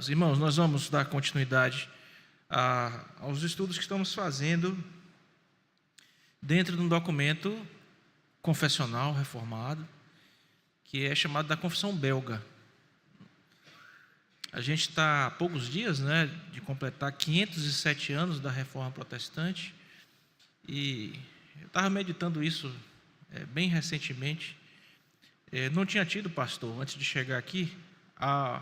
Deus. Irmãos, nós vamos dar continuidade aos estudos que estamos fazendo dentro de um documento confessional reformado, que é chamado da Confissão Belga. A gente está há poucos dias, de completar 507 anos da Reforma Protestante, e eu estava meditando isso bem recentemente. Não tinha tido, pastor, antes de chegar aqui, a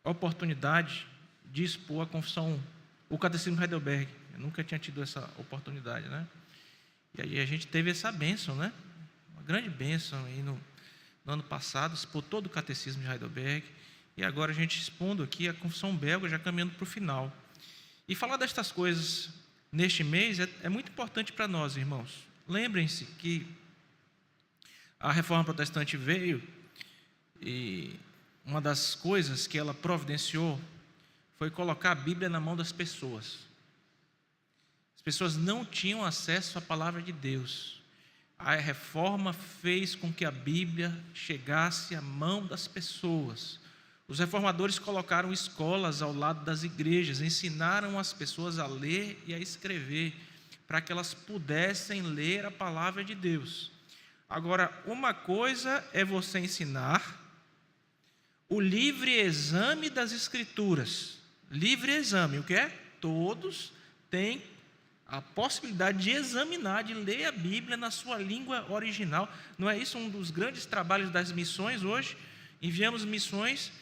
oportunidade de expor a confissão, o Catecismo de Heidelberg. Eu nunca tinha tido essa oportunidade, E aí a gente teve essa bênção, uma grande bênção aí no ano passado, expor todo o Catecismo de Heidelberg, e agora a gente expondo aqui a Confissão Belga, já caminhando para o final. E falar destas coisas neste mês é muito importante para nós, irmãos. Lembrem-se que a Reforma Protestante veio e uma das coisas que ela providenciou foi colocar a Bíblia na mão das pessoas. As pessoas não tinham acesso à palavra de Deus. A Reforma fez com que a Bíblia chegasse à mão das pessoas. Os reformadores colocaram escolas ao lado das igrejas, ensinaram as pessoas a ler e a escrever, para que elas pudessem ler a palavra de Deus. Agora, uma coisa é você ensinar o livre exame das Escrituras. Livre exame, o que é? Todos têm a possibilidade de examinar, de ler a Bíblia na sua língua original. Não é isso um dos grandes trabalhos das missões hoje? Enviamos missões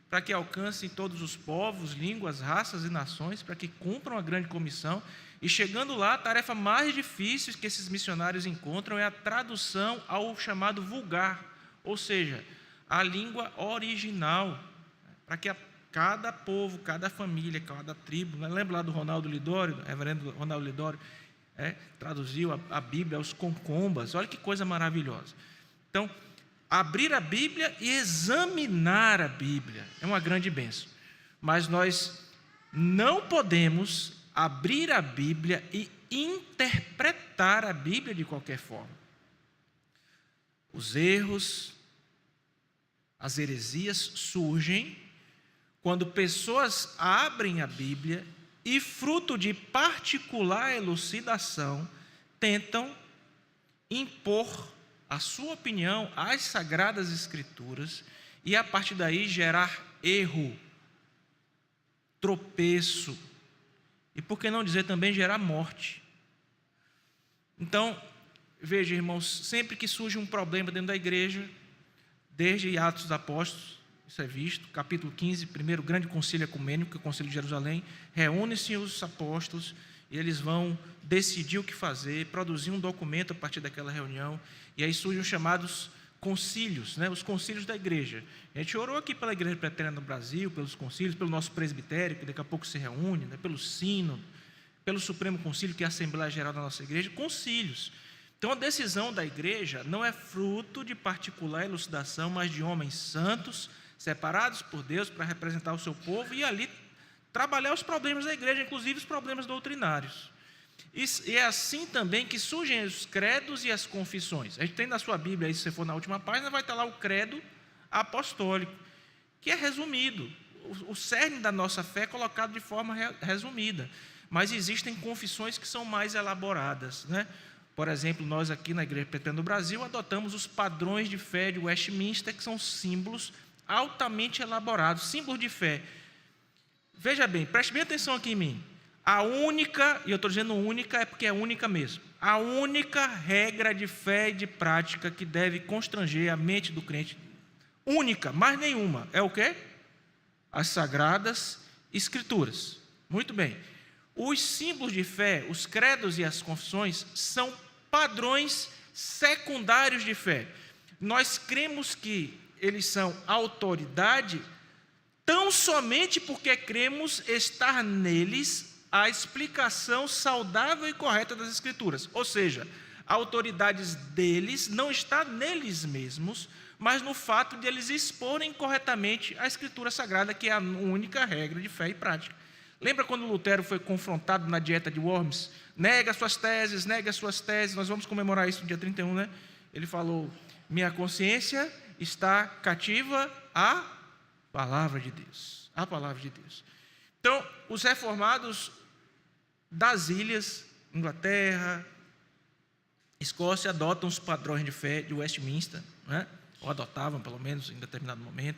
para que alcancem todos os povos, línguas, raças e nações, para que cumpram a grande comissão. E chegando lá, a tarefa mais difícil que esses missionários encontram é a tradução ao chamado vulgar, ou seja, a língua original, para que cada povo, cada família, cada tribo, lembra lá do Ronaldo Lidório, do reverendo Ronaldo Lidório, traduziu a Bíblia aos concombas. Olha que coisa maravilhosa. Então, abrir a Bíblia e examinar a Bíblia é uma grande bênção, mas nós não podemos abrir a Bíblia e interpretar a Bíblia de qualquer forma. Os erros, as heresias surgem quando pessoas abrem a Bíblia e, fruto de particular elucidação, tentam impor a sua opinião às Sagradas Escrituras e, a partir daí, gerar erro, tropeço e, por que não dizer também, gerar morte. Então, veja, irmãos, sempre que surge um problema dentro da igreja, desde Atos dos Apóstolos, isso é visto, capítulo 15, primeiro grande concílio ecumênico, que é o concílio de Jerusalém, reúnem-se os apóstolos e eles vão decidir o que fazer, produzir um documento a partir daquela reunião, e aí surgem os chamados concílios, os concílios da igreja. A gente orou aqui pela Igreja Presbiteriana no Brasil, pelos concílios, pelo nosso presbitério, que daqui a pouco se reúne, pelo sínodo, pelo Supremo Concílio, que é a Assembleia Geral da nossa igreja, concílios. Então, a decisão da igreja não é fruto de particular elucidação, mas de homens santos, separados por Deus para representar o seu povo e ali trabalhar os problemas da igreja, inclusive os problemas doutrinários. E é assim também que surgem os credos e as confissões. A gente tem na sua Bíblia, aí, se você for na última página, vai estar lá o credo apostólico, que é resumido. O cerne da nossa fé é colocado de forma resumida. Mas existem confissões que são mais elaboradas, Por exemplo, nós aqui na Igreja Presbiteriana do Brasil adotamos os padrões de fé de Westminster, que são símbolos altamente elaborados, símbolos de fé. Veja bem, preste bem atenção aqui em mim. A única, e eu estou dizendo única, é porque é única mesmo, a única regra de fé e de prática que deve constranger a mente do crente, única, mais nenhuma, é o quê? As Sagradas Escrituras. Muito bem. Os símbolos de fé, os credos e as confissões, são padrões secundários de fé. Nós cremos que eles são autoridade tão somente porque cremos estar neles a explicação saudável e correta das Escrituras. Ou seja, a autoridade deles não está neles mesmos, mas no fato de eles exporem corretamente a Escritura Sagrada, que é a única regra de fé e prática. Lembra quando Lutero foi confrontado na dieta de Worms? Nega as suas teses, nós vamos comemorar isso no dia 31, Ele falou, minha consciência está cativa à Palavra de Deus. A palavra de Deus. Então, os reformados das ilhas, Inglaterra, Escócia, adotam os padrões de fé de Westminster, né? Ou adotavam, pelo menos, em determinado momento.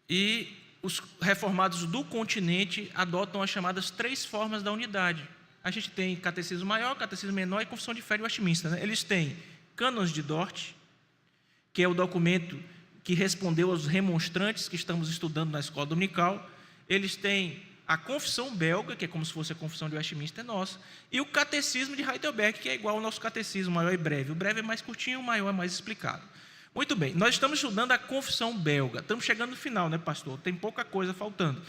E os reformados do continente adotam as chamadas 3 formas da unidade. A gente tem catecismo maior, catecismo menor e confissão de fé de Westminster, né? Eles têm Cânones de Dort, que é o documento que respondeu aos remonstrantes que estamos estudando na escola dominical. Eles têm a confissão belga, que é como se fosse a confissão de Westminster nossa, e o catecismo de Heidelberg, que é igual ao nosso catecismo, maior e breve. O breve é mais curtinho, o maior é mais explicado. Muito bem, nós estamos estudando a confissão belga. Estamos chegando no final, né, pastor? Tem pouca coisa faltando.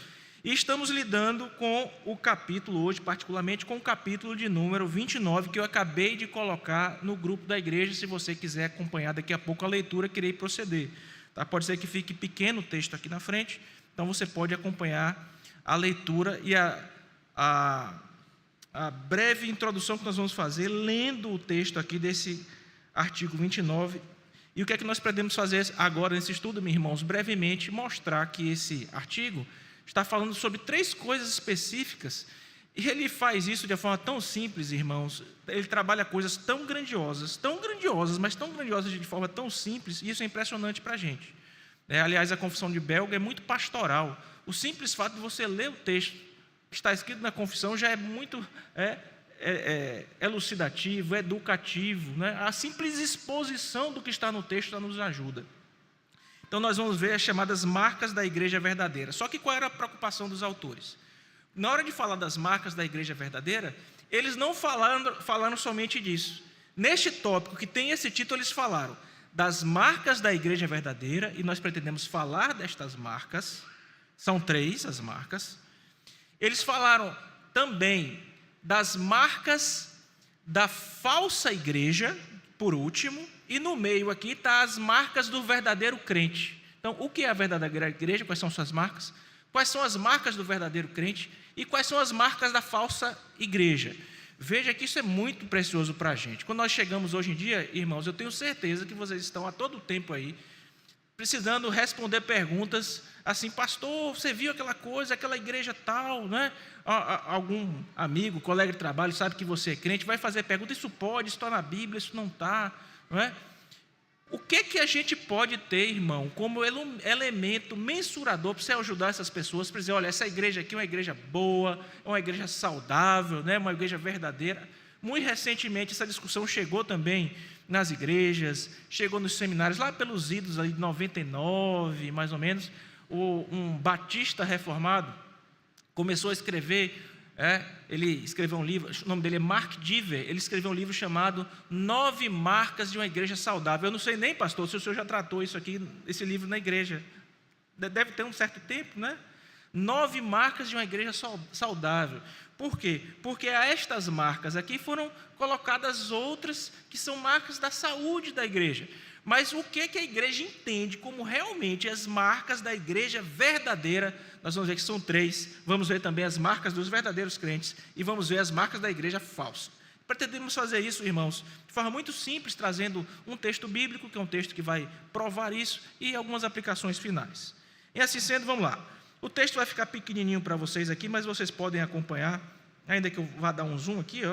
E estamos lidando com o capítulo hoje, particularmente com o capítulo de número 29, que eu acabei de colocar no grupo da igreja. Se você quiser acompanhar daqui a pouco a leitura, querer proceder. Tá? Pode ser que fique pequeno o texto aqui na frente, então você pode acompanhar a leitura e a breve introdução que nós vamos fazer, lendo o texto aqui desse artigo 29. E o que é que nós pretendemos fazer agora nesse estudo, meus irmãos? Brevemente mostrar que esse artigo está falando sobre 3 coisas específicas, e ele faz isso de uma forma tão simples, irmãos. Ele trabalha coisas tão grandiosas, mas tão grandiosas de forma tão simples, e isso é impressionante para a gente. Aliás, a confissão de belga é muito pastoral. O simples fato de você ler o texto que está escrito na confissão já é muito elucidativo, educativo, né? A simples exposição do que está no texto já nos ajuda. Então nós vamos ver as chamadas marcas da igreja verdadeira. Só que qual era a preocupação dos autores? Na hora de falar das marcas da igreja verdadeira, eles não falaram somente disso. Neste tópico que tem esse título, eles falaram das marcas da igreja verdadeira, e nós pretendemos falar destas marcas. São 3 as marcas. Eles falaram também das marcas da falsa igreja, por último, e no meio aqui está as marcas do verdadeiro crente. Então, o que é a verdadeira igreja? Quais são suas marcas? Quais são as marcas do verdadeiro crente? E quais são as marcas da falsa igreja? Veja que isso é muito precioso para a gente. Quando nós chegamos hoje em dia, irmãos, eu tenho certeza que vocês estão a todo tempo aí, precisando responder perguntas assim: pastor, você viu aquela coisa, aquela igreja tal, né? Algum amigo, colega de trabalho sabe que você é crente, vai fazer pergunta: isso pode, isso está na Bíblia, isso não está, não é? O que a gente pode ter, irmão, como elemento mensurador para você ajudar essas pessoas, para dizer: olha, essa igreja aqui é uma igreja boa, é uma igreja saudável, né? Uma igreja verdadeira. Muito recentemente essa discussão chegou também nas igrejas, chegou nos seminários, lá pelos idos ali de 99, mais ou menos. Um batista reformado começou a escrever, ele escreveu um livro, o nome dele é Mark Dever. Ele escreveu um livro chamado 9 Marcas de uma Igreja Saudável. Eu não sei nem, pastor, se o senhor já tratou esse livro na igreja. Deve ter um certo tempo, né? 9 marcas de uma igreja saudável. Por quê? Porque a estas marcas aqui foram colocadas outras que são marcas da saúde da igreja. Mas o que a igreja entende como realmente as marcas da igreja verdadeira? Nós vamos ver que são 3. Vamos ver também as marcas dos verdadeiros crentes e vamos ver as marcas da igreja falsa. Pretendemos fazer isso, irmãos, de forma muito simples, trazendo um texto bíblico, que é um texto que vai provar isso, e algumas aplicações finais. E assim sendo, vamos lá. O texto vai ficar pequenininho para vocês aqui, mas vocês podem acompanhar, ainda que eu vá dar um zoom aqui,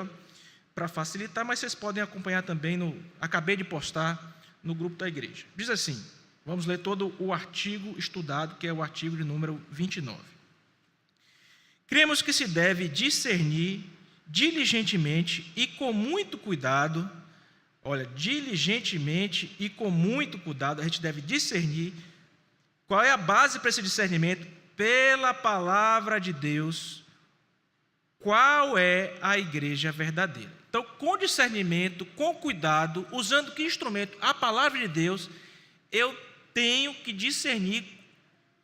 para facilitar, mas vocês podem acompanhar também, acabei de postar no grupo da igreja. Diz assim, vamos ler todo o artigo estudado, que é o artigo de número 29. Cremos que se deve discernir diligentemente e com muito cuidado, diligentemente e com muito cuidado, a gente deve discernir. Qual é a base para esse discernimento? Pela palavra de Deus, qual é a igreja verdadeira. Então, com discernimento, com cuidado, usando que instrumento? A palavra de Deus, eu tenho que discernir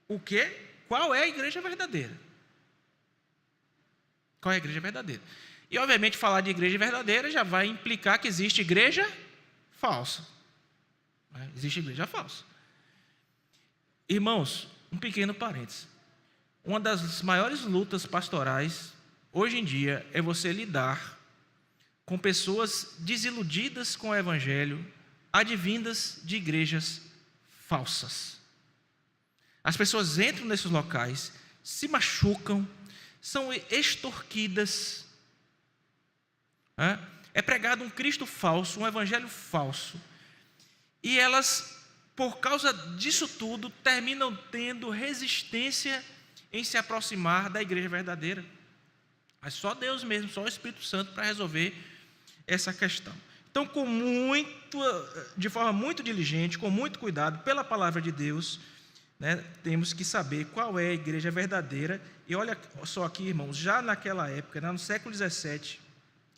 o quê? Qual é a igreja verdadeira. Qual é a igreja verdadeira? E, obviamente, falar de igreja verdadeira já vai implicar que existe igreja falsa. Existe igreja falsa. Irmãos, um pequeno parênteses. Uma das maiores lutas pastorais, hoje em dia, é você lidar com pessoas desiludidas com o Evangelho, advindas de igrejas falsas. As pessoas entram nesses locais, se machucam, são extorquidas. É pregado um Cristo falso, um evangelho falso. E elas, por causa disso tudo, terminam tendo resistência em se aproximar da igreja verdadeira. Mas só Deus mesmo, só o Espírito Santo para resolver essa questão. Então, de forma muito diligente, com muito cuidado, pela palavra de Deus, né, temos que saber qual é a igreja verdadeira. E olha só aqui, irmãos, já naquela época, no século XVII,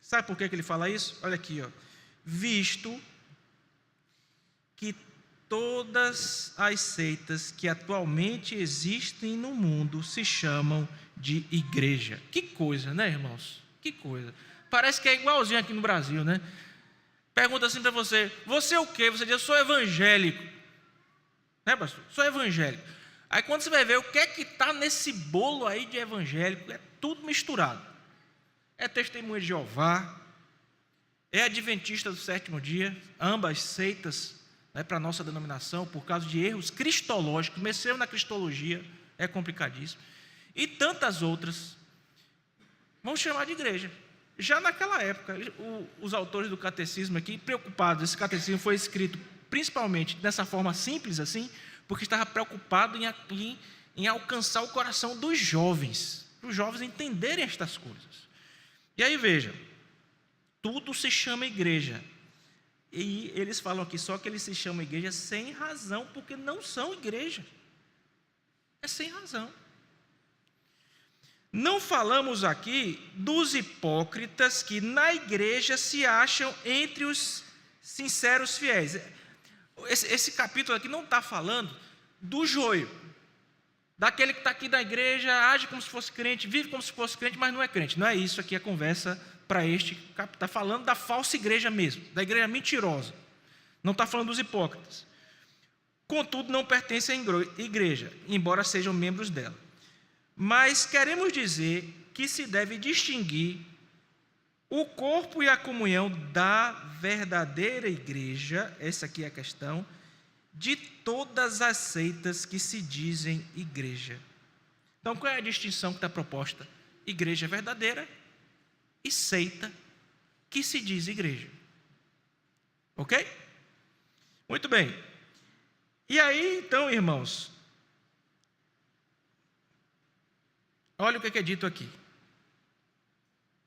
sabe por que ele fala isso? Olha aqui, visto que todas as seitas que atualmente existem no mundo se chamam de igreja. Que coisa, né, irmãos? Que coisa. Parece que é igualzinho aqui no Brasil, né? Pergunta assim para você, você é o quê? Você diz, eu sou evangélico. Né, pastor? Sou evangélico. Aí quando você vai ver o que é que está nesse bolo aí de evangélico, é tudo misturado. É testemunha de Jeová, é adventista do sétimo dia, ambas seitas, né, para a nossa denominação, por causa de erros cristológicos, mexeu na cristologia, é complicadíssimo. E tantas outras, vamos chamar de igreja. Já naquela época, os autores do catecismo aqui, preocupados, esse catecismo foi escrito principalmente dessa forma simples assim, porque estava preocupado em alcançar o coração dos jovens, para os jovens entenderem estas coisas. E aí veja, tudo se chama igreja, e eles falam aqui só que eles se chamam igreja sem razão, porque não são igreja, é sem razão. Não falamos aqui dos hipócritas que na igreja se acham entre os sinceros fiéis. Esse capítulo aqui não está falando do joio, daquele que está aqui da igreja, age como se fosse crente, vive como se fosse crente, mas não é crente. Não é isso aqui a conversa para este capítulo. Está falando da falsa igreja mesmo, da igreja mentirosa. Não está falando dos hipócritas. Contudo, não pertencem à igreja, embora sejam membros dela. Mas queremos dizer que se deve distinguir o corpo e a comunhão da verdadeira igreja, essa aqui é a questão, de todas as seitas que se dizem igreja. Então, qual é a distinção que está proposta? Igreja verdadeira e seita que se diz igreja. Ok? Muito bem. E aí, então, irmãos, olha o que é dito aqui.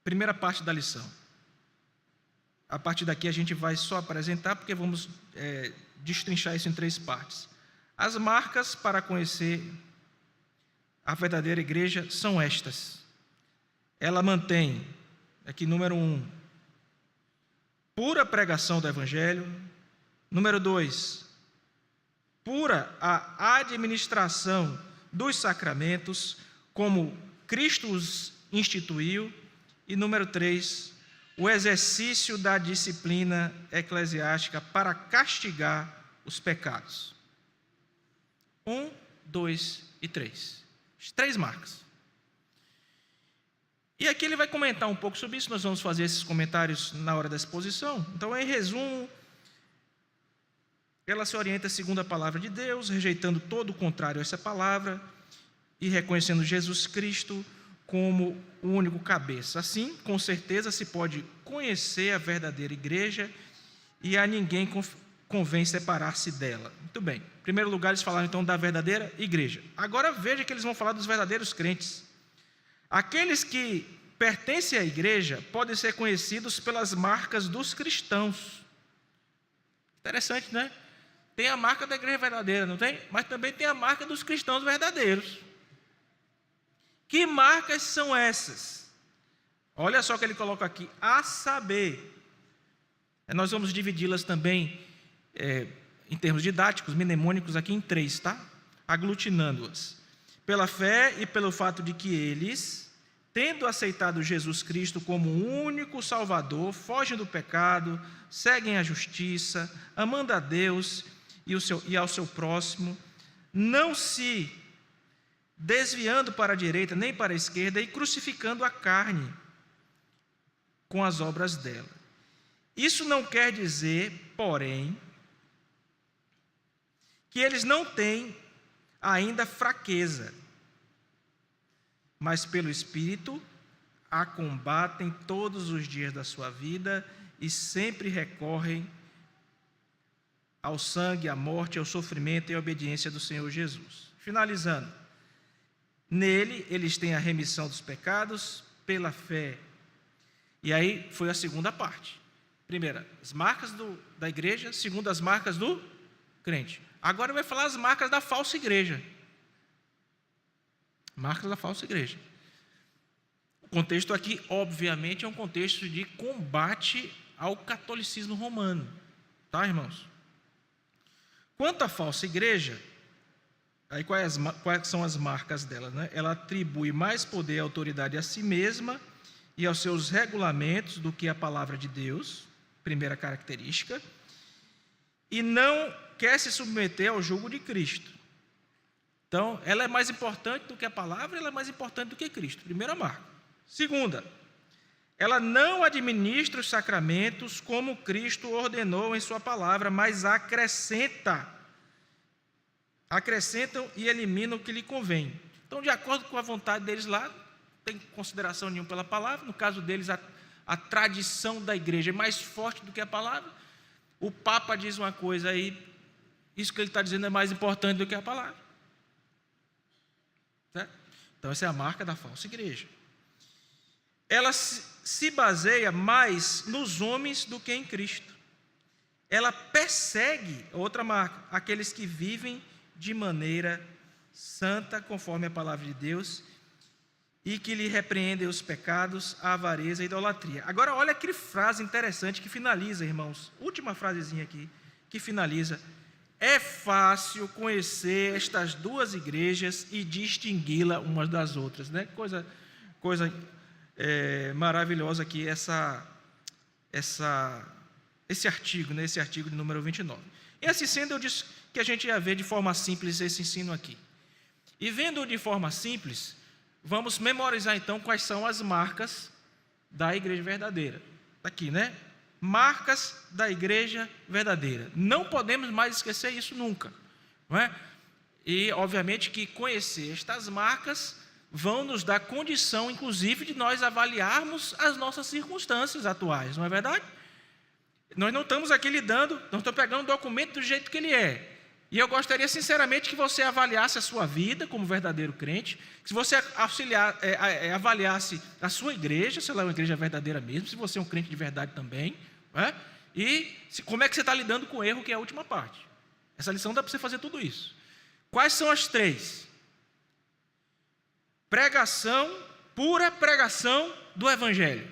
Primeira parte da lição. A partir daqui a gente vai só apresentar, porque vamos destrinchar isso em 3 partes. As marcas para conhecer a verdadeira igreja são estas. Ela mantém, aqui número 1, pura pregação do evangelho. Número 2, pura a administração dos sacramentos, como Cristo os instituiu. E número 3, o exercício da disciplina eclesiástica para castigar os pecados. 1, 2 e 3. As 3 marcas. E aqui ele vai comentar um pouco sobre isso, nós vamos fazer esses comentários na hora da exposição. Então, em resumo, ela se orienta segundo a palavra de Deus, rejeitando todo o contrário a essa palavra e reconhecendo Jesus Cristo como o único cabeça. Assim, com certeza, se pode conhecer a verdadeira igreja e a ninguém convém separar-se dela. Muito bem. Em primeiro lugar, eles falaram então da verdadeira igreja. Agora veja que eles vão falar dos verdadeiros crentes. Aqueles que pertencem à igreja podem ser conhecidos pelas marcas dos cristãos. Interessante, né? Tem a marca da igreja verdadeira, não tem? Mas também tem a marca dos cristãos verdadeiros. Que marcas são essas? Olha só o que ele coloca aqui, a saber. Nós vamos dividi-las também, em termos didáticos, mnemônicos, aqui em 3, tá? Aglutinando-as. Pela fé e pelo fato de que eles, tendo aceitado Jesus Cristo como o único Salvador, fogem do pecado, seguem a justiça, amando a Deus e ao seu próximo, não se desviando para a direita nem para a esquerda e crucificando a carne com as obras dela. Isso não quer dizer, porém, que eles não têm ainda fraqueza, mas pelo Espírito a combatem todos os dias da sua vida e sempre recorrem ao sangue, à morte, ao sofrimento e à obediência do Senhor Jesus. Finalizando, nele eles têm a remissão dos pecados pela fé. E aí foi a segunda parte. Primeira, as marcas da igreja. Segunda, as marcas do crente. Agora vai falar as marcas da falsa igreja. Marcas da falsa igreja. O contexto aqui, obviamente, é um contexto de combate ao catolicismo romano. Tá, irmãos? Quanto à falsa igreja, aí quais são as marcas dela, né? Ela atribui mais poder e autoridade a si mesma e aos seus regulamentos do que a palavra de Deus, primeira característica, e não quer se submeter ao jugo de Cristo. Então, ela é mais importante do que a palavra, ela é mais importante do que Cristo, primeira marca. Segunda, ela não administra os sacramentos como Cristo ordenou em sua palavra, mas acrescentam e eliminam o que lhe convém. Então, de acordo com a vontade deles lá, não tem consideração nenhuma pela palavra. No caso deles, a tradição da igreja é mais forte do que a palavra. O Papa diz uma coisa aí, isso que ele está dizendo é mais importante do que a palavra. Certo? Então, essa é a marca da falsa igreja. Ela se baseia mais nos homens do que em Cristo. Ela persegue, outra marca, aqueles que vivem de maneira santa, conforme a palavra de Deus, e que lhe repreendem os pecados, a avareza e a idolatria. Agora, olha que frase interessante que finaliza, irmãos. Última frasezinha aqui, que finaliza. É fácil conhecer estas duas igrejas e distingui-la umas das outras, né? Coisa maravilhosa aqui, esse artigo, né? Esse artigo de número 29. E assim sendo, eu disse que a gente ia ver de forma simples esse ensino aqui. E vendo de forma simples, vamos memorizar então quais são as marcas da igreja verdadeira. Aqui, né? Marcas da igreja verdadeira. Não podemos mais esquecer isso nunca, não é? E obviamente que conhecer estas marcas vão nos dar condição, inclusive, de nós avaliarmos as nossas circunstâncias atuais, não é verdade? Nós não estamos aqui lidando, nós estamos pegando o documento do jeito que ele é. E eu gostaria, sinceramente, que você avaliasse a sua vida como verdadeiro crente, que você avaliasse a sua igreja, se ela é uma igreja verdadeira mesmo, se você é um crente de verdade também, né? E como é que você está lidando com o erro, que é a última parte. Essa lição dá para você fazer tudo isso. Quais são as três? Pregação, pura pregação do Evangelho.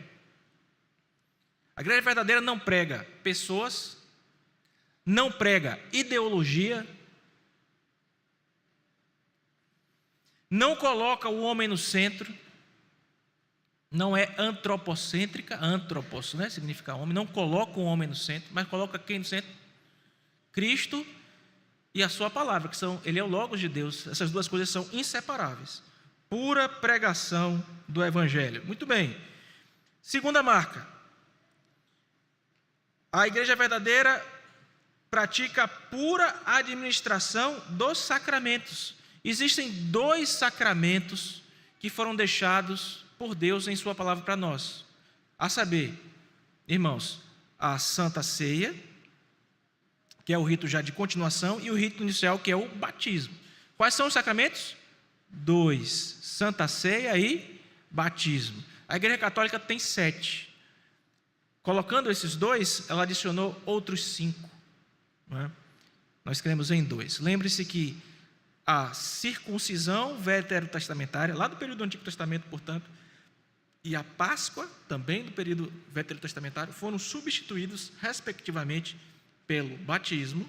A igreja verdadeira não prega pessoas, não prega ideologia, não coloca o homem no centro, não é antropocêntrica, antropos, né, significa homem, não coloca o homem no centro, mas coloca quem no centro? Cristo e a sua palavra, ele é o Logos de Deus. Essas duas coisas são inseparáveis. Pura pregação do Evangelho. Muito bem. Segunda marca. A igreja verdadeira pratica a pura administração dos sacramentos. Existem 2 sacramentos que foram deixados por Deus em sua palavra para nós. A saber, irmãos, a Santa Ceia, que é o rito já de continuação, e o rito inicial, que é o batismo. Quais são os sacramentos? 2, Santa Ceia e batismo. A Igreja Católica tem 7. Colocando esses 2, ela adicionou outros 5. Não é? Nós cremos em 2. Lembre-se que a circuncisão veterotestamentária, lá do período do Antigo Testamento, portanto, e a Páscoa, também do período veterotestamentário, foram substituídos, respectivamente, pelo batismo,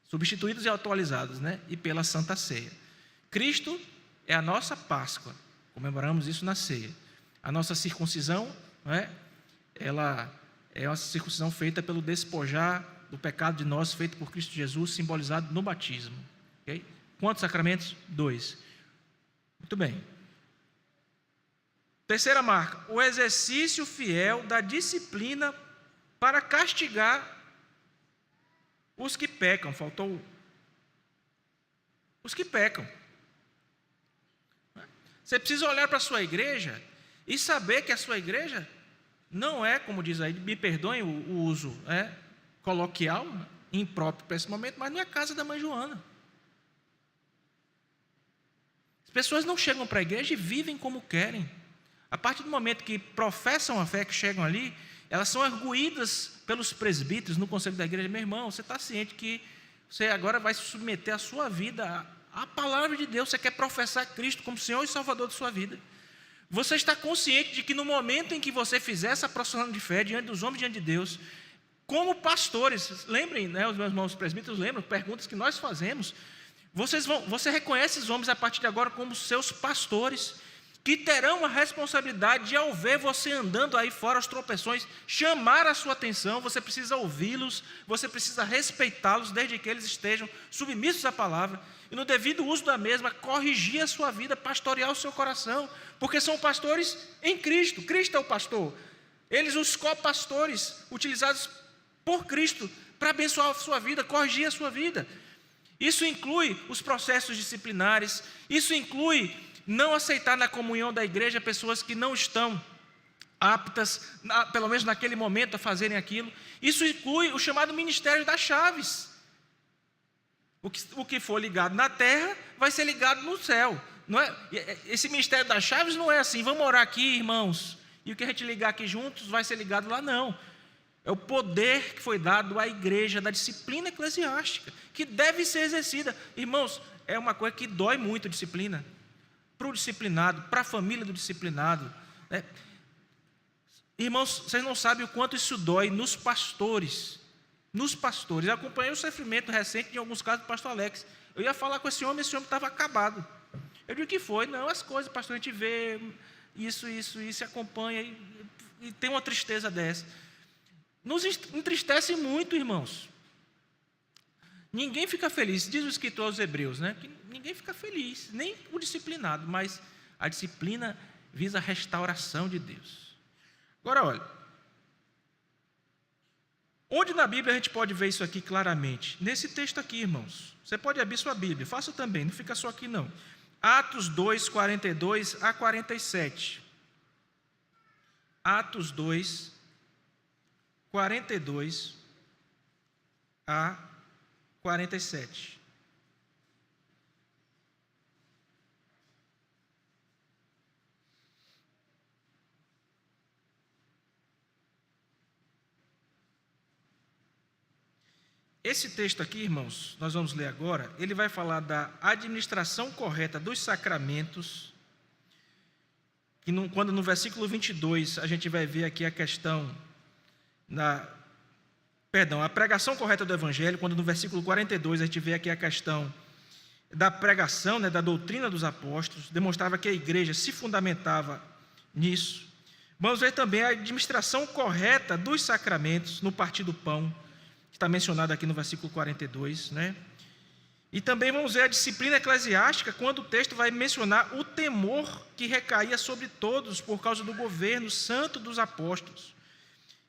substituídos e atualizados, né? E pela Santa Ceia. Cristo é a nossa Páscoa, comemoramos isso na ceia. A nossa circuncisão, não é? Ela é uma circuncisão feita pelo despojar do pecado de nós, feito por Cristo Jesus, simbolizado no batismo. Okay? Quantos sacramentos? 2. Muito bem. Terceira marca, o exercício fiel da disciplina para castigar os que pecam. Faltou os que pecam. Você precisa olhar para a sua igreja e saber que a sua igreja não é, como diz aí, me perdoem o uso coloquial, impróprio para esse momento, mas não é casa da mãe Joana. As pessoas não chegam para a igreja e vivem como querem. A partir do momento que professam a fé, que chegam ali, elas são arguídas pelos presbíteros no conselho da igreja. Meu irmão, você está ciente que você agora vai submeter a sua vida à palavra de Deus, você quer professar Cristo como Senhor e Salvador de sua vida. Você está consciente de que no momento em que você fizer essa profissão de fé diante dos homens, diante de Deus, como pastores, lembrem, os meus irmãos presbíteros lembram, perguntas que nós fazemos, você reconhece esses homens a partir de agora como seus pastores, que terão a responsabilidade de, ao ver você andando aí fora aos tropeções, chamar a sua atenção. Você precisa ouvi-los, você precisa respeitá-los, desde que eles estejam submissos à palavra, e no devido uso da mesma, corrigir a sua vida, pastorear o seu coração, porque são pastores em Cristo. Cristo é o pastor. Eles, os copastores, utilizados por Cristo, para abençoar a sua vida, corrigir a sua vida. Isso inclui os processos disciplinares, isso inclui não aceitar na comunhão da igreja pessoas que não estão aptas, pelo menos naquele momento, a fazerem aquilo. Isso inclui o chamado ministério das chaves. O que for ligado na terra vai ser ligado no céu. Não é? Esse ministério das chaves não é assim, vamos orar aqui, irmãos, e o que a gente ligar aqui juntos vai ser ligado lá, não. É o poder que foi dado à igreja, da disciplina eclesiástica, que deve ser exercida. Irmãos, é uma coisa que dói muito a disciplina. Para o disciplinado, para a família do disciplinado. Irmãos, vocês não sabem o quanto isso dói nos pastores. Nos pastores. Eu acompanhei o sofrimento recente, em alguns casos, do pastor Alex. Eu ia falar com esse homem estava acabado. Eu digo, o que foi? Não, as coisas, pastor, a gente vê isso, acompanha, e tem uma tristeza dessa. Nos entristece muito, irmãos. Ninguém fica feliz, diz o escritor aos Hebreus, que ninguém fica feliz, nem o disciplinado, mas a disciplina visa a restauração de Deus. Agora, olha, onde na Bíblia a gente pode ver isso aqui claramente? Nesse texto aqui, irmãos. Você pode abrir sua Bíblia, faça também, não fica só aqui não. Atos 2, 42 a 47. Atos 2, 42 a 47. Esse texto aqui, irmãos, nós vamos ler agora, ele vai falar da administração correta dos sacramentos, que quando no versículo 22 a gente vai ver aqui a questão a pregação correta do Evangelho, quando no versículo 42 a gente vê aqui a questão da pregação, da doutrina dos apóstolos, demonstrava que a igreja se fundamentava nisso. Vamos ver também a administração correta dos sacramentos no partir do pão, que está mencionado aqui no versículo 42, E também vamos ver a disciplina eclesiástica, quando o texto vai mencionar o temor que recaía sobre todos por causa do governo santo dos apóstolos.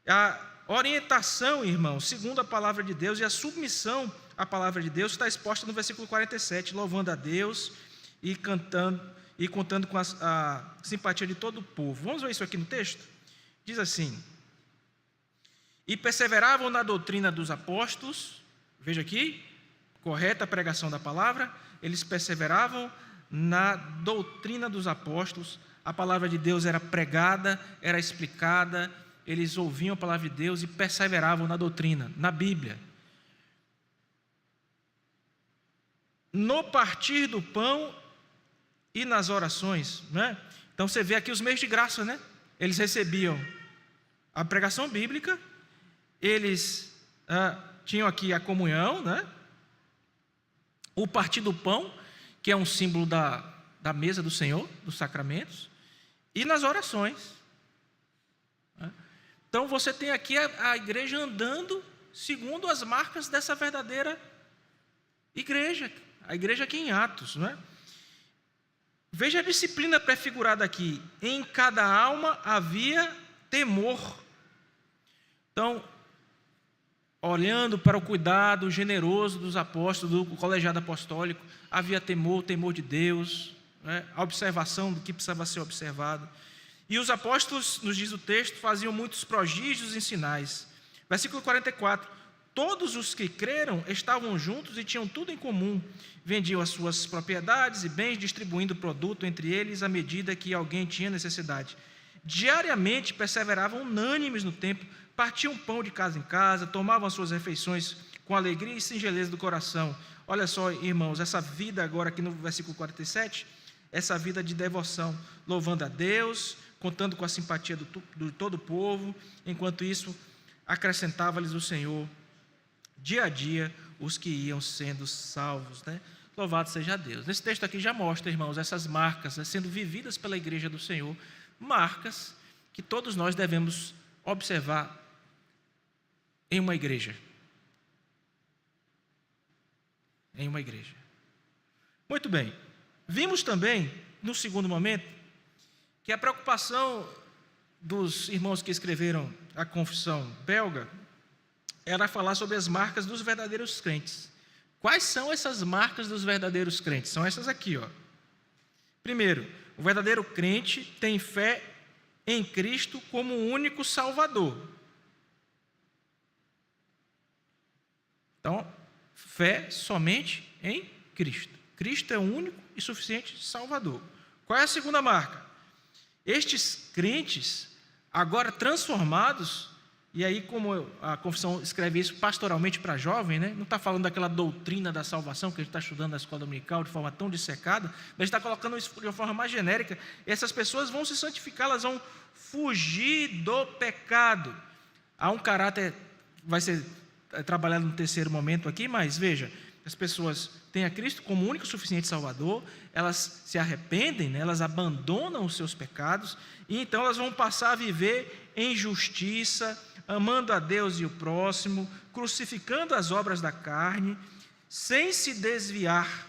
A orientação, irmãos, segundo a palavra de Deus, e a submissão à palavra de Deus está exposta no versículo 47, louvando a Deus e contando com a simpatia de todo o povo. Vamos ver isso aqui no texto? Diz assim: e perseveravam na doutrina dos apóstolos, veja aqui, correta a pregação da palavra, eles perseveravam na doutrina dos apóstolos, a palavra de Deus era pregada, era explicada, eles ouviam a palavra de Deus e perseveravam na doutrina, na Bíblia. No partir do pão e nas orações, Então você vê aqui os meios de graça, Eles recebiam a pregação bíblica, eles tinham aqui a comunhão, O partir do pão, que é um símbolo da mesa do Senhor, dos sacramentos, e nas orações. Então você tem aqui a igreja andando segundo as marcas dessa verdadeira igreja, a igreja aqui em Atos, Veja a disciplina prefigurada aqui: em cada alma havia temor. Então, olhando para o cuidado generoso dos apóstolos, do colegiado apostólico, havia temor, o temor de Deus, né? A observação do que precisava ser observado. E os apóstolos, nos diz o texto, faziam muitos prodígios e sinais. Versículo 44. Todos os que creram estavam juntos e tinham tudo em comum. Vendiam as suas propriedades e bens, distribuindo o produto entre eles à medida que alguém tinha necessidade. Diariamente perseveravam unânimes no templo, partiam pão de casa em casa, tomavam as suas refeições com alegria e singeleza do coração. Olha só, irmãos, essa vida agora aqui no versículo 47, essa vida de devoção, louvando a Deus, contando com a simpatia de todo o povo. Enquanto isso, acrescentava-lhes o Senhor, dia a dia, os que iam sendo salvos, né? Louvado seja Deus. Nesse texto aqui já mostra, irmãos, essas marcas, né, sendo vividas pela igreja do Senhor, marcas que todos nós devemos observar em uma igreja. Em uma igreja. Muito bem. Vimos também, no segundo momento, que a preocupação dos irmãos que escreveram a confissão belga era falar sobre as marcas dos verdadeiros crentes. Quais são essas marcas dos verdadeiros crentes? São essas aqui, ó. Primeiro, o verdadeiro crente tem fé em Cristo como o único Salvador. Então, fé somente em Cristo. Cristo é o único e suficiente Salvador. Qual é a segunda marca? Estes crentes, agora transformados, e aí como a confissão escreve isso pastoralmente para jovem, né? Não está falando daquela doutrina da salvação que a gente está estudando na escola dominical de forma tão dissecada, mas está colocando isso de uma forma mais genérica. Essas pessoas vão se santificar, elas vão fugir do pecado. Há um caráter, vai ser trabalhado no terceiro momento aqui, mas veja, as pessoas têm a Cristo como único e suficiente Salvador, elas se arrependem, né? Elas abandonam os seus pecados, e então elas vão passar a viver em justiça, amando a Deus e o próximo, crucificando as obras da carne, sem se desviar.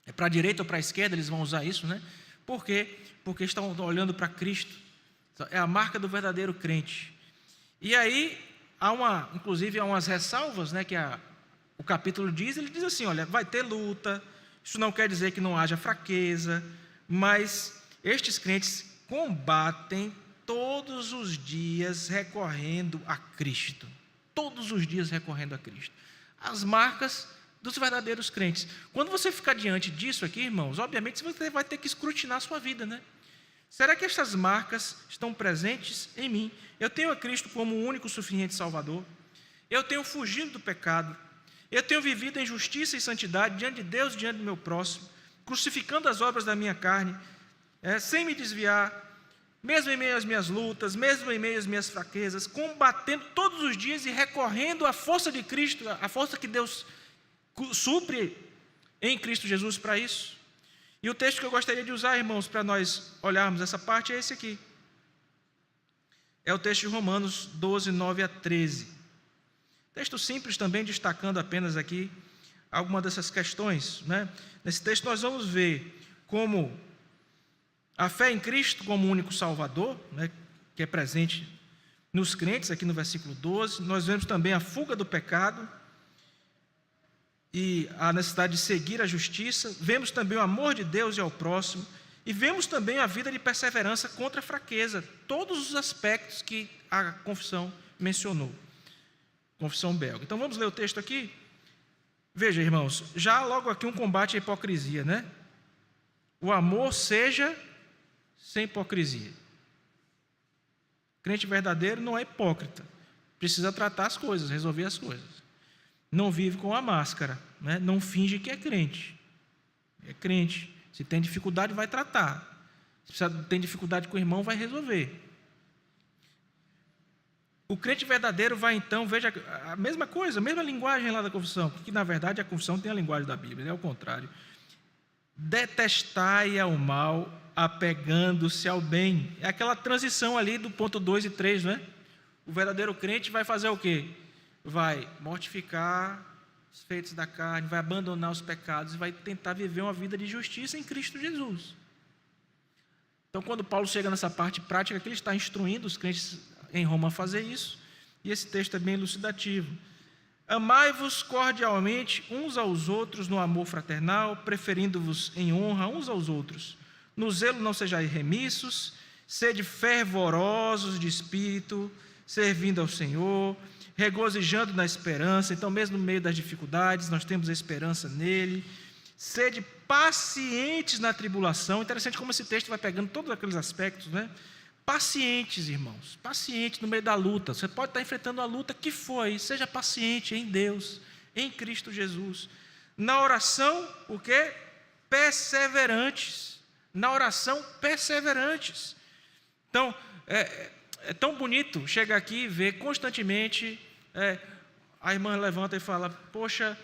É para a direita ou para a esquerda, eles vão usar isso, né? Por quê? Porque estão olhando para Cristo. É a marca do verdadeiro crente. E aí, inclusive, há umas ressalvas, né, que o capítulo diz, ele diz assim, olha, vai ter luta, isso não quer dizer que não haja fraqueza, mas estes crentes combatem todos os dias recorrendo a Cristo. Todos os dias recorrendo a Cristo. As marcas dos verdadeiros crentes. Quando você ficar diante disso aqui, irmãos, obviamente você vai ter que escrutinar a sua vida, né? Será que estas marcas estão presentes em mim? Eu tenho a Cristo como o único suficiente Salvador? Eu tenho fugido do pecado? Eu tenho vivido em justiça e santidade diante de Deus e diante do meu próximo, crucificando as obras da minha carne, sem me desviar, mesmo em meio às minhas lutas, mesmo em meio às minhas fraquezas, combatendo todos os dias e recorrendo à força de Cristo, à força que Deus supre em Cristo Jesus para isso. E o texto que eu gostaria de usar, irmãos, para nós olharmos essa parte é esse aqui. É o texto de Romanos 12, 9 a 13. Texto simples também, destacando apenas aqui algumas dessas questões, né? Nesse texto nós vamos ver como a fé em Cristo como único Salvador, né, que é presente nos crentes, aqui no versículo 12. Nós vemos também a fuga do pecado e a necessidade de seguir a justiça. Vemos também o amor de Deus e ao próximo. E vemos também a vida de perseverança contra a fraqueza. Todos os aspectos que a confissão mencionou. Confissão belga. Então vamos ler o texto aqui. Veja, irmãos, já logo aqui um combate à hipocrisia, né? O amor seja sem hipocrisia. Crente verdadeiro não é hipócrita. Precisa tratar as coisas, resolver as coisas. Não vive com a máscara, né? Não finge que é crente. É crente. Se tem dificuldade, vai tratar. Se tem dificuldade com o irmão, vai resolver. O crente verdadeiro vai então, veja a mesma coisa, a mesma linguagem lá da confissão, porque na verdade a confissão tem a linguagem da Bíblia, é o contrário. Detestai ao mal, apegando-se ao bem. É aquela transição ali do ponto 2 e 3, não é? O verdadeiro crente vai fazer o quê? Vai mortificar os feitos da carne, vai abandonar os pecados e vai tentar viver uma vida de justiça em Cristo Jesus. Então, quando Paulo chega nessa parte prática, que ele está instruindo os crentes em Roma a fazer isso, e esse texto é bem elucidativo. Amai-vos cordialmente uns aos outros no amor fraternal, preferindo-vos em honra uns aos outros. No zelo não sejais remissos, sede fervorosos de espírito, servindo ao Senhor, regozijando na esperança. Então, mesmo no meio das dificuldades, nós temos a esperança nele. Sede pacientes na tribulação. Interessante como esse texto vai pegando todos aqueles aspectos, né? Pacientes, irmãos, pacientes no meio da luta. Você pode estar enfrentando a luta que foi, seja paciente em Deus, em Cristo Jesus. Na oração, o quê? Perseverantes. Na oração, perseverantes. Então, é tão bonito chegar aqui e ver constantemente, a irmã levanta e fala, poxa,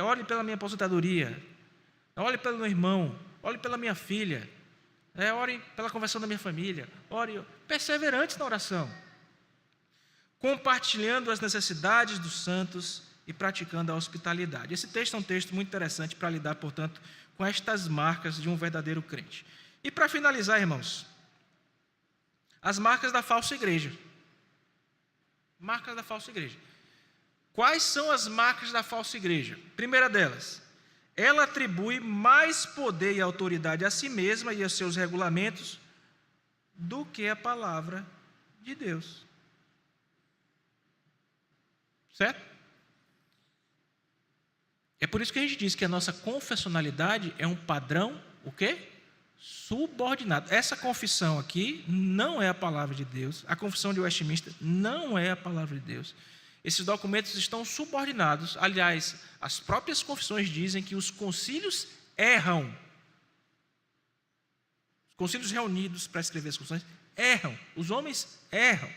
ore pela minha aposentadoria, ore pelo meu irmão, ore pela minha filha, ore pela conversão da minha família, ore, perseverantes na oração, compartilhando as necessidades dos santos e praticando a hospitalidade. Esse texto é um texto muito interessante para lidar, portanto, com estas marcas de um verdadeiro crente. E para finalizar, irmãos, as marcas da falsa igreja. Marcas da falsa igreja. Quais são as marcas da falsa igreja? Primeira delas, ela atribui mais poder e autoridade a si mesma e aos seus regulamentos do que a palavra de Deus. Certo? É por isso que a gente diz que a nossa confessionalidade é um padrão, o quê? Subordinado. Essa confissão aqui não é a palavra de Deus. A confissão de Westminster não é a palavra de Deus. Esses documentos estão subordinados. Aliás, as próprias confissões dizem que os concílios erram. Os concílios reunidos para escrever as confissões erram. Os homens erram.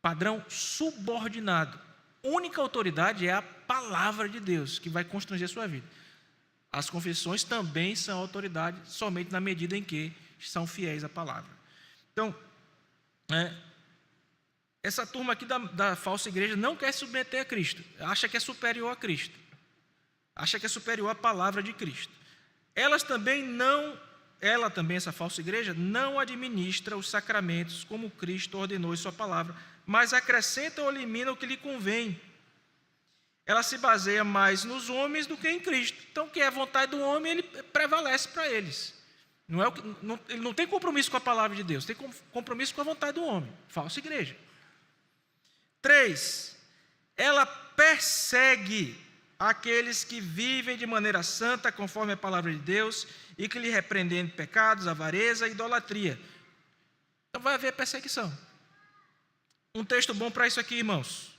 Padrão subordinado. Única autoridade é a palavra de Deus, que vai constranger a sua vida. As confissões também são autoridade, somente na medida em que são fiéis à palavra. Então, essa turma aqui da falsa igreja não quer se submeter a Cristo, acha que é superior a Cristo, acha que é superior à palavra de Cristo. Ela também, essa falsa igreja, não administra os sacramentos como Cristo ordenou em sua palavra, mas acrescenta ou elimina o que lhe convém. Ela se baseia mais nos homens do que em Cristo. Então, o que é a vontade do homem, ele prevalece para eles. Ele não tem compromisso com a palavra de Deus, tem compromisso com a vontade do homem. Falsa igreja. 3. Ela persegue aqueles que vivem de maneira santa, conforme a palavra de Deus, e que lhe repreendem pecados, avareza e idolatria. Então, vai haver perseguição. Um texto bom para isso aqui, irmãos.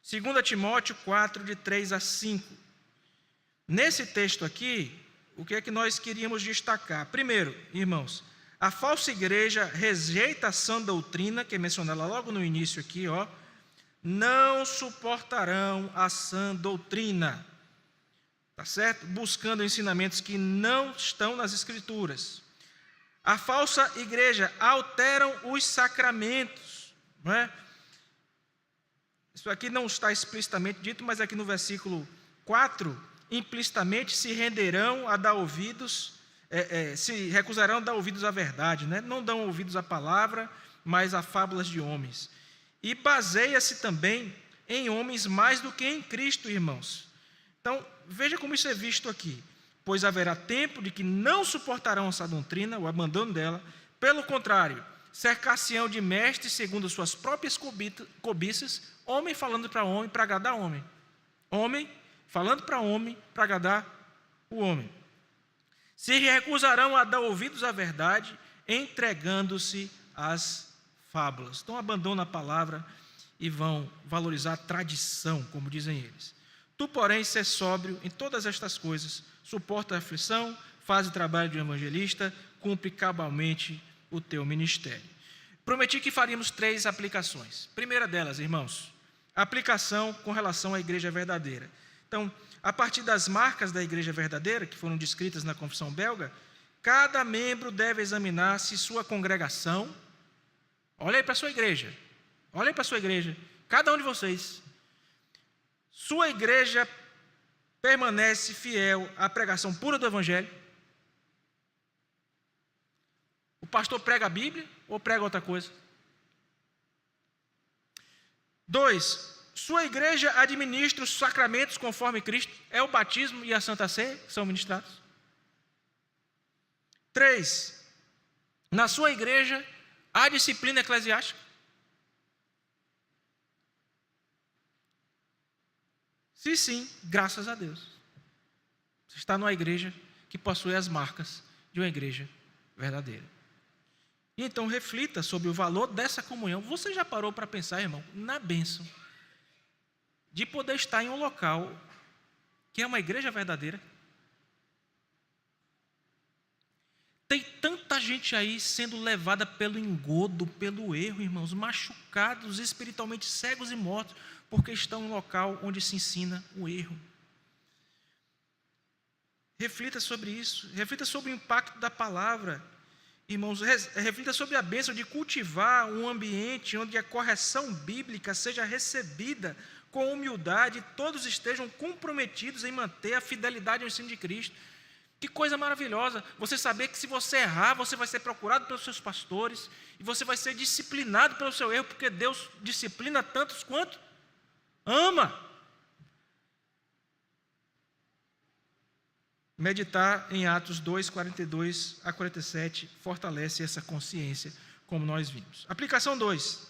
2 Timóteo 4, de 3 a 5. Nesse texto aqui, o que é que nós queríamos destacar? Primeiro, irmãos, a falsa igreja rejeita a sã doutrina, que é mencionada logo no início aqui, não suportarão a sã doutrina, tá certo? Buscando ensinamentos que não estão nas Escrituras. A falsa igreja alteram os sacramentos, não é? Isso aqui não está explicitamente dito, mas aqui no versículo 4, implicitamente se renderão a dar ouvidos, se recusarão a dar ouvidos à verdade, né? Não dão ouvidos à palavra, mas a fábulas de homens. E baseia-se também em homens mais do que em Cristo, irmãos. Então, veja como isso é visto aqui. Pois haverá tempo de que não suportarão essa doutrina, o abandono dela. Pelo contrário, cercar-se-ão de mestres segundo suas próprias cobiças, homem falando para homem para agradar homem. Homem falando para homem para agradar o homem. Se recusarão a dar ouvidos à verdade, entregando-se às fábulas. Então abandonam a palavra e vão valorizar a tradição, como dizem eles. Tu, porém, sê sóbrio em todas estas coisas, suporta a aflição, faz o trabalho de um evangelista, cumpre cabalmente o teu ministério. Prometi que faríamos 3 aplicações. Primeira delas, irmãos, a aplicação com relação à igreja verdadeira. Então, a partir das marcas da igreja verdadeira, que foram descritas na Confissão Belga, cada membro deve examinar se sua congregação, olha aí para a sua igreja, cada um de vocês, sua igreja permanece fiel à pregação pura do Evangelho? O pastor prega a Bíblia ou prega outra coisa? 2, sua igreja administra os sacramentos conforme Cristo. É o batismo e a Santa Ceia que são ministrados. 3, na sua igreja há disciplina eclesiástica. Se sim, graças a Deus. Você está numa igreja que possui as marcas de uma igreja verdadeira. E então reflita sobre o valor dessa comunhão. Você já parou para pensar, irmão, na bênção de poder estar em um local que é uma igreja verdadeira? Tem tanta gente aí sendo levada pelo engodo, pelo erro, irmãos, machucados, espiritualmente cegos e mortos, porque estão em um local onde se ensina o erro. Reflita sobre isso, reflita sobre o impacto da palavra. Irmãos, reflita sobre a bênção de cultivar um ambiente onde a correção bíblica seja recebida com humildade e todos estejam comprometidos em manter a fidelidade ao ensino de Cristo. Que coisa maravilhosa, você saber que se você errar, você vai ser procurado pelos seus pastores e você vai ser disciplinado pelo seu erro, porque Deus disciplina tantos quanto ama. Meditar em Atos 2, 42 a 47 fortalece essa consciência, como nós vimos. Aplicação 2.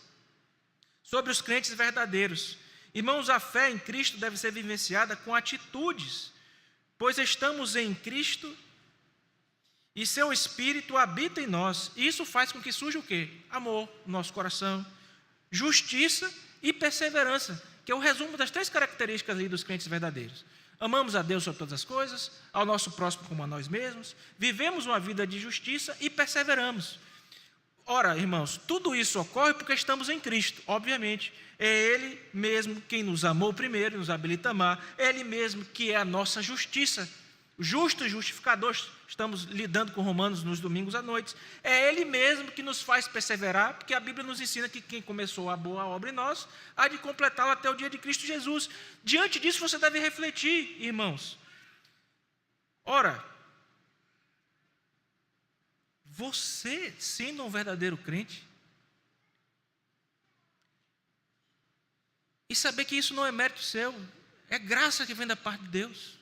Sobre os crentes verdadeiros. Irmãos, a fé em Cristo deve ser vivenciada com atitudes, pois estamos em Cristo e seu Espírito habita em nós. E isso faz com que surja o quê? Amor no nosso coração, justiça e perseverança, que é o resumo das 3 características aí dos crentes verdadeiros. Amamos a Deus sobre todas as coisas, ao nosso próximo como a nós mesmos, vivemos uma vida de justiça e perseveramos. Ora, irmãos, tudo isso ocorre porque estamos em Cristo, obviamente. É Ele mesmo quem nos amou primeiro, nos habilita a amar. É Ele mesmo que é a nossa justiça. Justo e justificador, estamos lidando com Romanos nos domingos à noite. É Ele mesmo que nos faz perseverar, porque a Bíblia nos ensina que quem começou a boa obra em nós, há de completá-la até o dia de Cristo Jesus. Diante disso você deve refletir, irmãos. Ora, você, sendo um verdadeiro crente, e saber que isso não é mérito seu, é graça que vem da parte de Deus.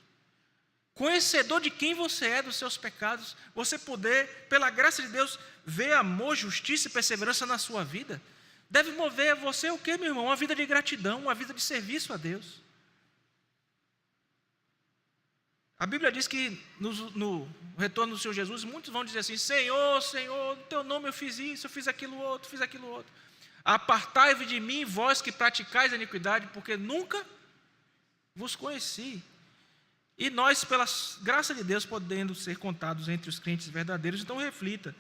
Conhecedor de quem você é, dos seus pecados, você poder, pela graça de Deus, ver amor, justiça e perseverança na sua vida, deve mover a você o quê, meu irmão? Uma vida de gratidão, uma vida de serviço a Deus. A Bíblia diz que no retorno do Senhor Jesus, muitos vão dizer assim: Senhor, Senhor, no teu nome eu fiz isso, eu fiz aquilo outro, fiz aquilo outro. Apartai-vos de mim, vós que praticais a iniquidade, porque nunca vos conheci. E nós, pela graça de Deus, podendo ser contados entre os crentes verdadeiros, então reflita.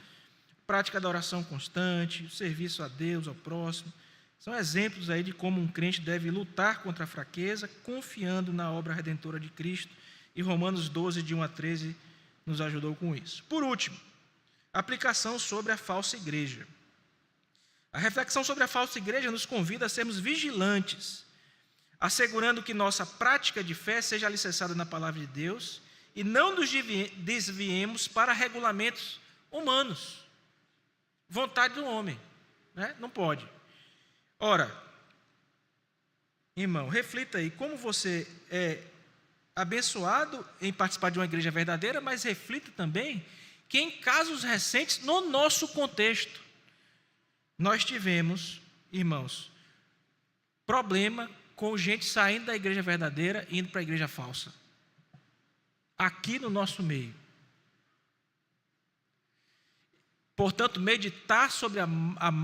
Prática da oração constante, serviço a Deus, ao próximo, são exemplos aí de como um crente deve lutar contra a fraqueza, confiando na obra redentora de Cristo. E Romanos 12, de 1 a 13, nos ajudou com isso. Por último, aplicação sobre a falsa igreja. A reflexão sobre a falsa igreja nos convida a sermos vigilantes, assegurando que nossa prática de fé seja alicerçada na palavra de Deus e não nos desviemos para regulamentos humanos, vontade do homem, né? Não pode. Ora, irmão, reflita aí como você é abençoado em participar de uma igreja verdadeira, mas reflita também que em casos recentes, no nosso contexto, nós tivemos, irmãos, problema com gente saindo da igreja verdadeira e indo para a igreja falsa. Aqui no nosso meio. Portanto, meditar sobre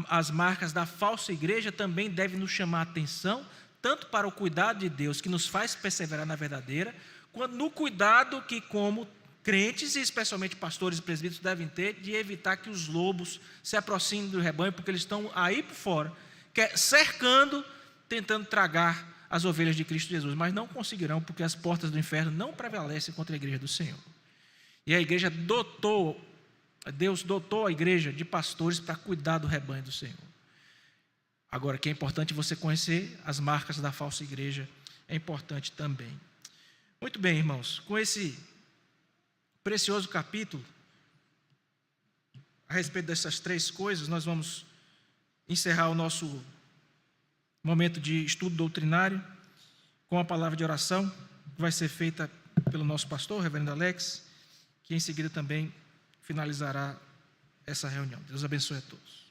as marcas da falsa igreja também deve nos chamar a atenção, tanto para o cuidado de Deus, que nos faz perseverar na verdadeira, quanto no cuidado que, como crentes, e especialmente pastores e presbíteros, devem ter, de evitar que os lobos se aproximem do rebanho, porque eles estão aí por fora, cercando, tentando tragar as ovelhas de Cristo Jesus, mas não conseguirão, porque as portas do inferno não prevalecem contra a igreja do Senhor. E a igreja Deus dotou a igreja de pastores para cuidar do rebanho do Senhor. Agora, que é importante você conhecer as marcas da falsa igreja, é importante também. Muito bem, irmãos, com esse precioso capítulo, a respeito dessas 3 coisas, nós vamos encerrar o nosso momento de estudo doutrinário, com a palavra de oração, que vai ser feita pelo nosso pastor, o reverendo Alex, que em seguida também finalizará essa reunião. Deus abençoe a todos.